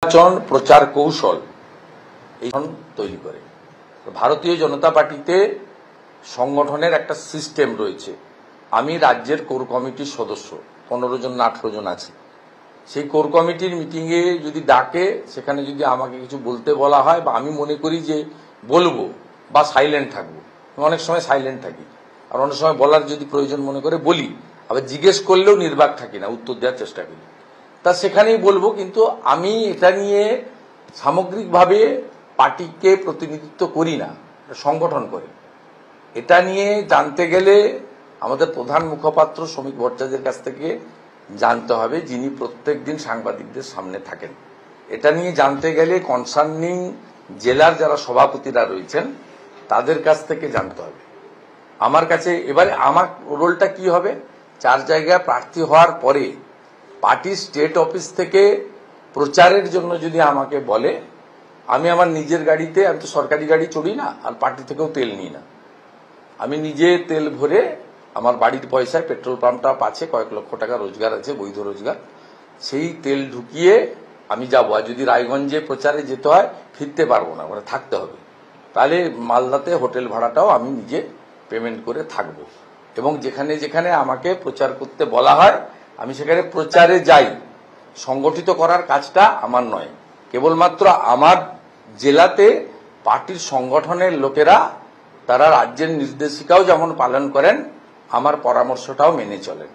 নির্বাচন প্রচার কৌশল এই তৈরি করে। ভারতীয় জনতা পার্টিতে সংগঠনের একটা সিস্টেম রয়েছে। আমি রাজ্যের কোর কমিটির সদস্য, 15 জন না 18 জন আছে। সেই কোর কমিটির মিটিংয়ে যদি ডাকে, সেখানে যদি আমাকে কিছু বলতে বলা হয় বা আমি মনে করি যে বলবো বা সাইলেন্ট থাকবো, অনেক সময় সাইলেন্ট থাকি, আর অনেক সময় বলার যদি প্রয়োজন মনে করে বলি, আবার জিজ্ঞেস করলেও নির্বাক থাকি না, উত্তর দেওয়ার চেষ্টা করি। তা সেখানেই বলবো, কিন্তু আমি এটা নিয়ে সামগ্রিকভাবে পার্টিকে প্রতিনিধিত্ব করি না, সংগঠন করে। এটা নিয়ে জানতে গেলে আমাদের প্রধান মুখপাত্র শ্রমিক ভট্টাচার্যের কাছ থেকে জানতে হবে, যিনি প্রত্যেক দিন সাংবাদিকদের সামনে থাকেন। এটা নিয়ে জানতে গেলে কনসার্নিং জেলার যারা সভাপতিরা রয়েছেন তাদের কাছ থেকে জানতে হবে। আমার কাছে এবারে আমার রোলটা কি হবে, 4 জায়গায় প্রার্থী হওয়ার পরে পার্টি স্টেট অফিস থেকে প্রচারের জন্য যদি আমাকে বলে, আমি আমার নিজের গাড়িতে, আমি তো সরকারি গাড়ি চড়ি না, আর পার্টি থেকেও তেল নিই না, আমি নিজে তেল ভরে আমার বাড়ির পয়সায়, পেট্রোল পাম্পটা আছে, কয়েক লক্ষ টাকা রোজগার আছে, বৈধ রোজগার, সেই তেল ঢুকিয়ে আমি যাবো। আর যদি রায়গঞ্জে প্রচারে যেতে হয়, ফিরতে পারবো না, ওখানে থাকতে হবে। তাহলে মালদাতে হোটেল ভাড়াটাও আমি নিজে পেমেন্ট করে থাকবো। এবং যেখানে যেখানে আমাকে প্রচার করতে বলা হয় আমি সেখানে প্রচারে যাই। সংগঠিত করার কাজটা আমার নয়, কেবলমাত্র আমার জেলাতে পার্টির সংগঠনের লোকেরা, তারা রাজ্যের নির্দেশিকাও যেমন পালন করেন, আমার পরামর্শটাও মেনে চলেন।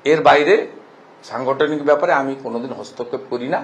এর বাইরে সাংগঠনিক ব্যাপারে আমি কোনোদিন হস্তক্ষেপ করি না।